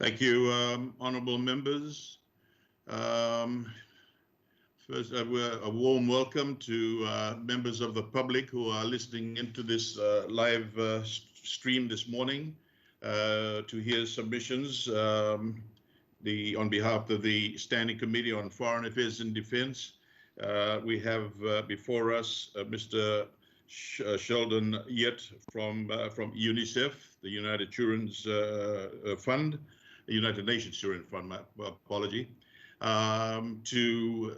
Thank you, honourable members. Um, First, a warm welcome to members of the public who are listening into this live stream this morning to hear submissions on behalf of the Standing Committee on Foreign Affairs and Defence. We have before us Mr. Sheldon Yett from UNICEF, the United Children's Fund, the United Nations Children's Fund, my apology, to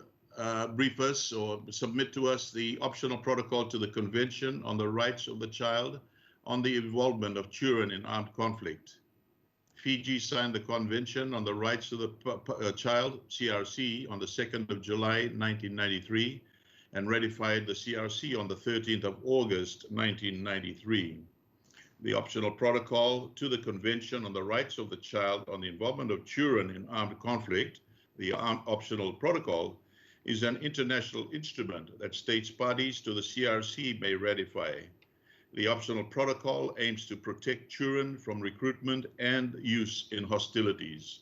brief us or submit to us the optional protocol to the Convention on the Rights of the Child on the Involvement of Children in Armed Conflict. Fiji signed the Convention on the Rights of the Child, CRC, on the 2nd of July, 1993, and ratified the CRC on the 13th of August, 1993. The optional protocol to the Convention on the Rights of the Child on the Involvement of Children in Armed Conflict, the optional protocol, is an international instrument that states parties to the CRC may ratify. The optional protocol aims to protect children from recruitment and use in hostilities.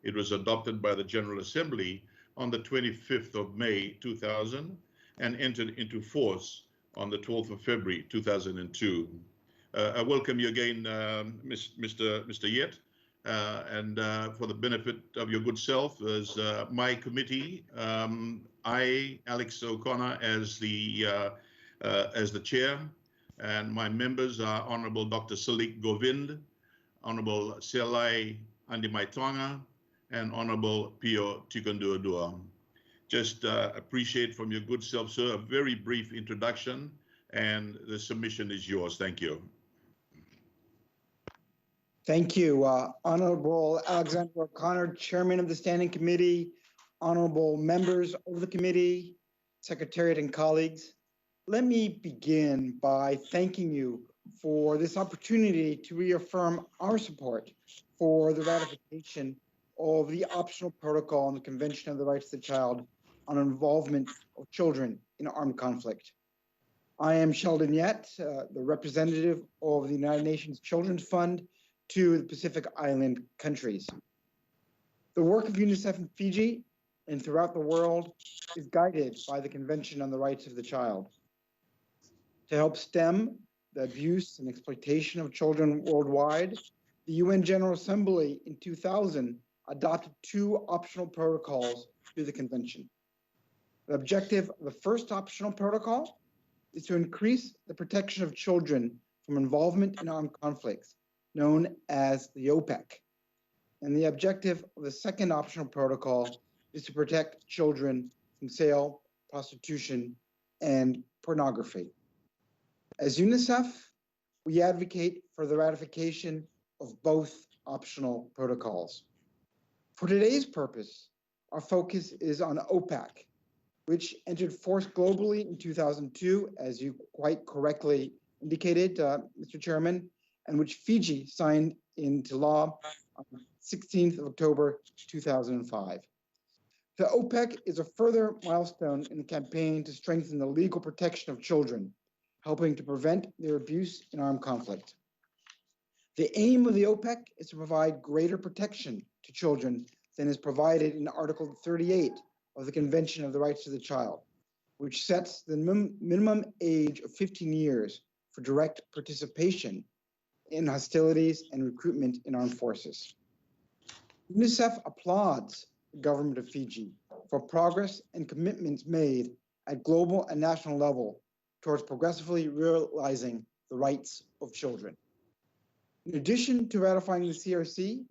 It was adopted by the General Assembly on the 25th of May 2000 and entered into force on the 12th of February 2002. I welcome you again, Mr. Yett. And for the benefit of your good self, as my committee, I, Alex O'Connor, as the chair, and my members are Honourable Dr. Salik Govind, Honourable Selai Andimaitonga, and Honourable Pio Tikonduadua. Just appreciate from your good self, sir, a very brief introduction, and the submission is yours. Thank you. Thank you. Honorable Alexander O'Connor, Chairman of the Standing Committee, honorable members of the committee, Secretariat and colleagues. Let me begin by thanking you for this opportunity to reaffirm our support for the ratification of the optional protocol on the Convention of the Rights of the Child on involvement of children in armed conflict. I am Sheldon Yett, the representative of the United Nations Children's Fund to the Pacific Island countries. The work of UNICEF in Fiji and throughout the world is guided by the Convention on the Rights of the Child. To help stem the abuse and exploitation of children worldwide, the UN General Assembly in 2000 adopted 2 optional protocols to the Convention. The objective of the first optional protocol is to increase the protection of children from involvement in armed conflicts, known as the OPEC. And the objective of the second optional protocol is to protect children from sale, prostitution, and pornography. As UNICEF, we advocate for the ratification of both optional protocols. For today's purpose, our focus is on OPEC, which entered force globally in 2002, as you quite correctly indicated, Mr. Chairman, and which Fiji signed into law on 16th of October 2005. The OPEC is a further milestone in the campaign to strengthen the legal protection of children, helping to prevent their abuse in armed conflict. The aim of the OPEC is to provide greater protection to children than is provided in Article 38 of the Convention of the Rights of the Child, which sets the minimum age of 15 years for direct participation in hostilities and recruitment in armed forces. UNICEF applauds the government of Fiji for progress and commitments made at global and national level towards progressively realizing the rights of children. In addition to ratifying the CRC,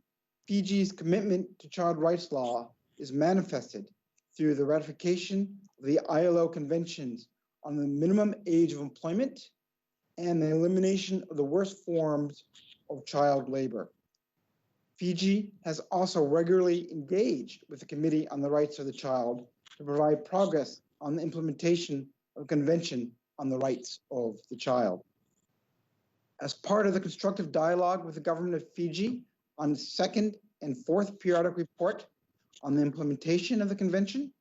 Fiji's commitment to child rights law is manifested through the ratification of the ILO conventions on the minimum age of employment and the elimination of the worst forms of child labor. Fiji has also regularly engaged with the Committee on the Rights of the Child to provide progress on the implementation of the Convention on the Rights of the Child. As part of the constructive dialogue with the government of Fiji on the 2nd and 4th periodic report on the implementation of the Convention,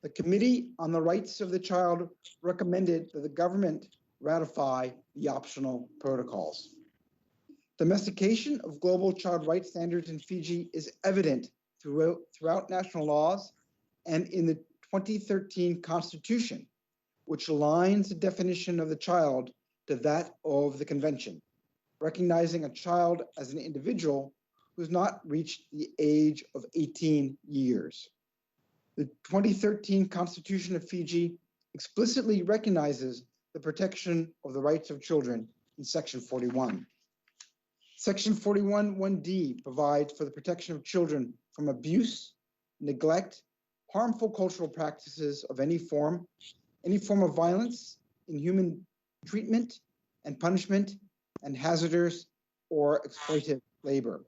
the Committee on the Rights of the Child recommended that the government ratify the optional protocols. Domestication of global child rights standards in Fiji is evident throughout national laws and in the 2013 Constitution, which aligns the definition of the child to that of the Convention, recognizing a child as an individual who has not reached the age of 18 years. The 2013 Constitution of Fiji explicitly recognizes the protection of the rights of children in Section 41. Section 41(1)(d) provides for the protection of children from abuse, neglect, harmful cultural practices of any form of violence, inhuman treatment and punishment, and hazardous or exploitative labor.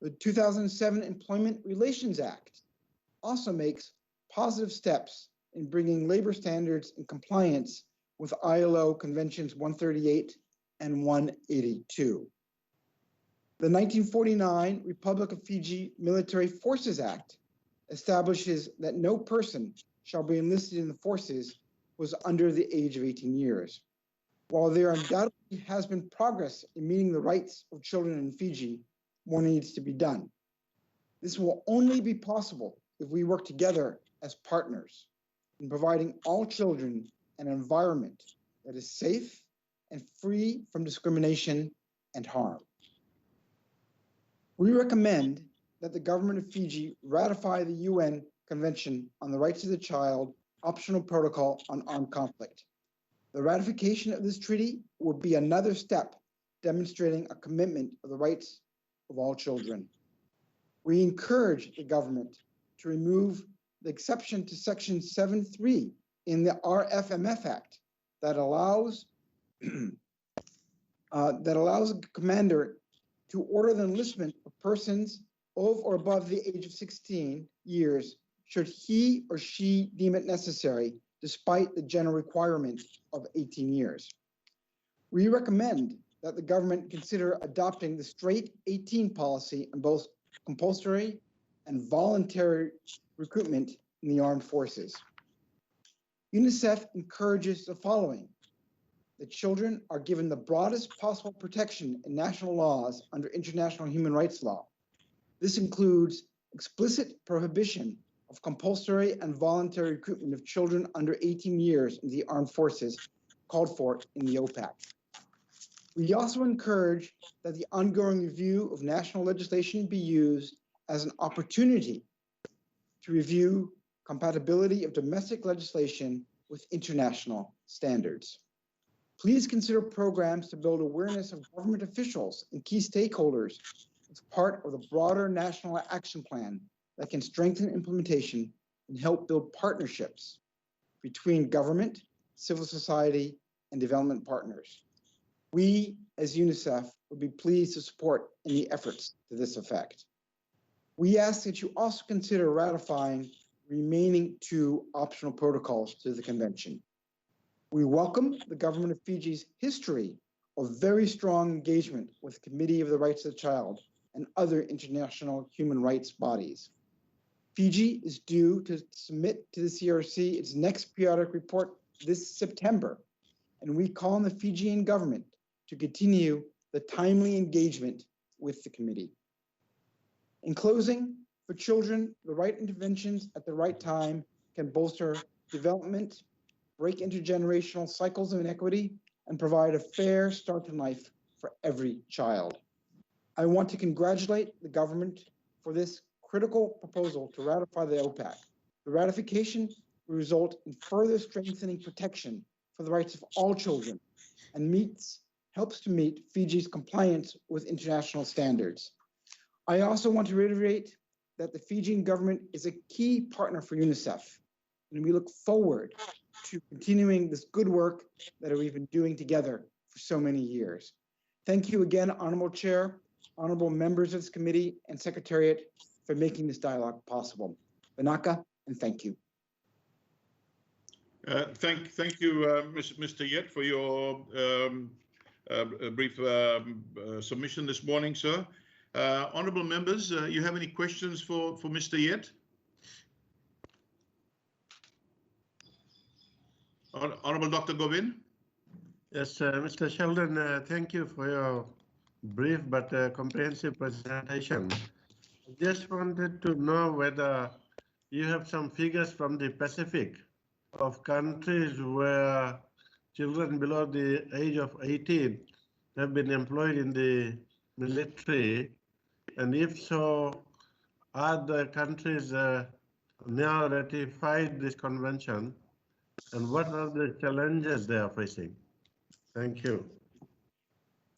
The 2007 Employment Relations Act also makes positive steps in bringing labor standards in compliance with ILO Conventions 138 and 182. The 1949 Republic of Fiji Military Forces Act establishes that no person shall be enlisted in the forces who is under the age of 18 years. While there undoubtedly has been progress in meeting the rights of children in Fiji, more needs to be done. This will only be possible if we work together as partners in providing all children an environment that is safe and free from discrimination and harm. We recommend that the government of Fiji ratify the UN Convention on the Rights of the Child Optional Protocol on Armed Conflict. The ratification of this treaty would be another step demonstrating a commitment of the rights of all children. We encourage the government to remove the exception to Section 7.3 in the RFMF Act that allows a commander to order the enlistment of persons of or above the age of 16 years should he or she deem it necessary, despite the general requirement of 18 years. We recommend that the government consider adopting the straight 18 policy on both compulsory and voluntary recruitment in the armed forces. UNICEF encourages the following: that children are given the broadest possible protection in national laws under international human rights law. This includes explicit prohibition of compulsory and voluntary recruitment of children under 18 years in the armed forces called for in the OPAC. We also encourage that the ongoing review of national legislation be used as an opportunity to review compatibility of domestic legislation with international standards. Please consider programs to build awareness of government officials and key stakeholders as part of the broader national action plan that can strengthen implementation and help build partnerships between government, civil society, and development partners. We, as UNICEF, would be pleased to support any efforts to this effect. We ask that you also consider ratifying remaining 2 optional protocols to the convention. We welcome the government of Fiji's history of very strong engagement with the Committee of the Rights of the Child and other international human rights bodies. Fiji is due to submit to the CRC its next periodic report this September, and we call on the Fijian government to continue the timely engagement with the committee. In closing, for children, the right interventions at the right time can bolster development, break intergenerational cycles of inequity, and provide a fair start to life for every child. I want to congratulate the government for this critical proposal to ratify the OPAC. The ratification will result in further strengthening protection for the rights of all children and helps to meet Fiji's compliance with international standards. I also want to reiterate that the Fijian government is a key partner for UNICEF, and we look forward to continuing this good work that we've been doing together for so many years. Thank you again, Honorable Chair, honorable members of this committee, and Secretariat for making this dialogue possible. Vinaka, and thank you. Thank you, Mr. Yet, for your brief submission this morning, sir. Honorable members, you have any questions for Mr. Yet? Honorable Dr. Govind? Yes, Mr. Sheldon, thank you for your brief but comprehensive presentation. I just wanted to know whether you have some figures from the Pacific of countries where children below the age of 18 have been employed in the military, and if so, are the countries now ratified this convention, and what are the challenges they are facing? Thank you.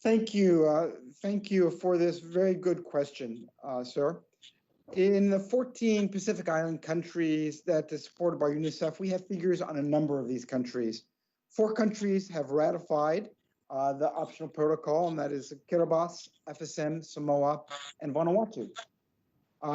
Thank you. Thank you for this very good question, sir. In the 14 Pacific Island countries that is supported by UNICEF, we have figures on a number of these countries. 4 countries have ratified the optional protocol, and that is Kiribati, FSM, Samoa, and Vanuatu.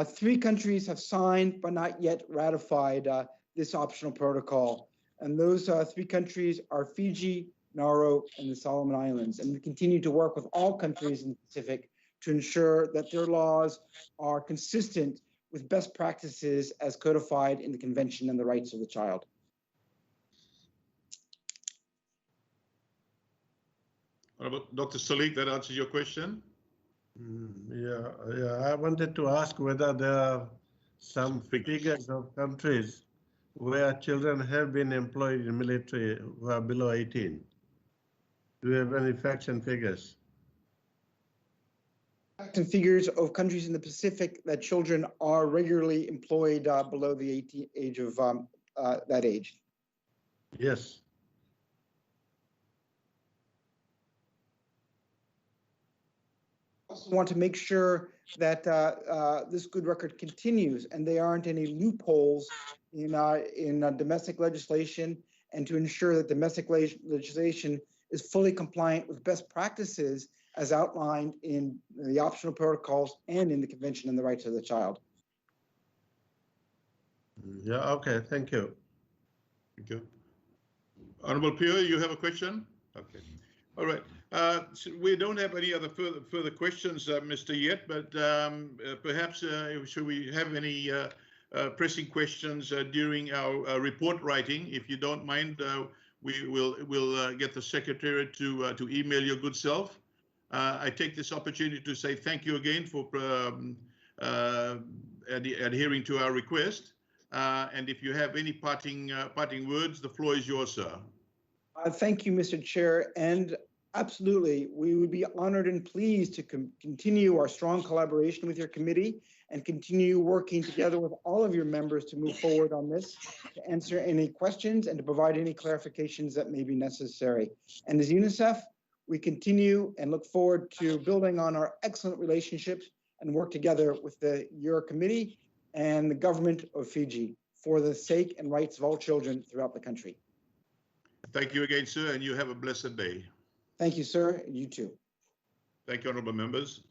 3 countries have signed but not yet ratified this optional protocol. And those 3 countries are Fiji, Nauru, and the Solomon Islands. And we continue to work with all countries in the Pacific to ensure that their laws are consistent with best practices as codified in the Convention on the Rights of the Child. What about Dr. Salik? That answers your question? Yeah. I wanted to ask whether there are some figures of countries where children have been employed in military who are below 18. Do you have any facts and figures? Facts and figures of countries in the Pacific that children are regularly employed below the age of that age. Yes. Also want to make sure that this good record continues and there aren't any loopholes in domestic legislation, and to ensure that domestic legislation is fully compliant with best practices as outlined in the optional protocols and in the Convention on the Rights of the Child. Yeah, okay, thank you. Thank you. Honorable Pio, you have a question? Okay. All right. So we don't have any other further questions, Mr. Yet, but perhaps should we have any pressing questions during our report writing? If you don't mind, we'll get the secretary to email your good self. I take this opportunity to say thank you again for adhering to our request. And if you have any parting words, the floor is yours, sir. Thank you, Mr. Chair, and absolutely, we would be honored and pleased to continue our strong collaboration with your committee and continue working together with all of your members to move forward on this, to answer any questions and to provide any clarifications that may be necessary. And as UNICEF, we continue and look forward to building on our excellent relationships and work together with your committee and the government of Fiji for the sake and rights of all children throughout the country. Thank you again, sir, and you have a blessed day. Thank you, sir. You too. Thank you, honorable members.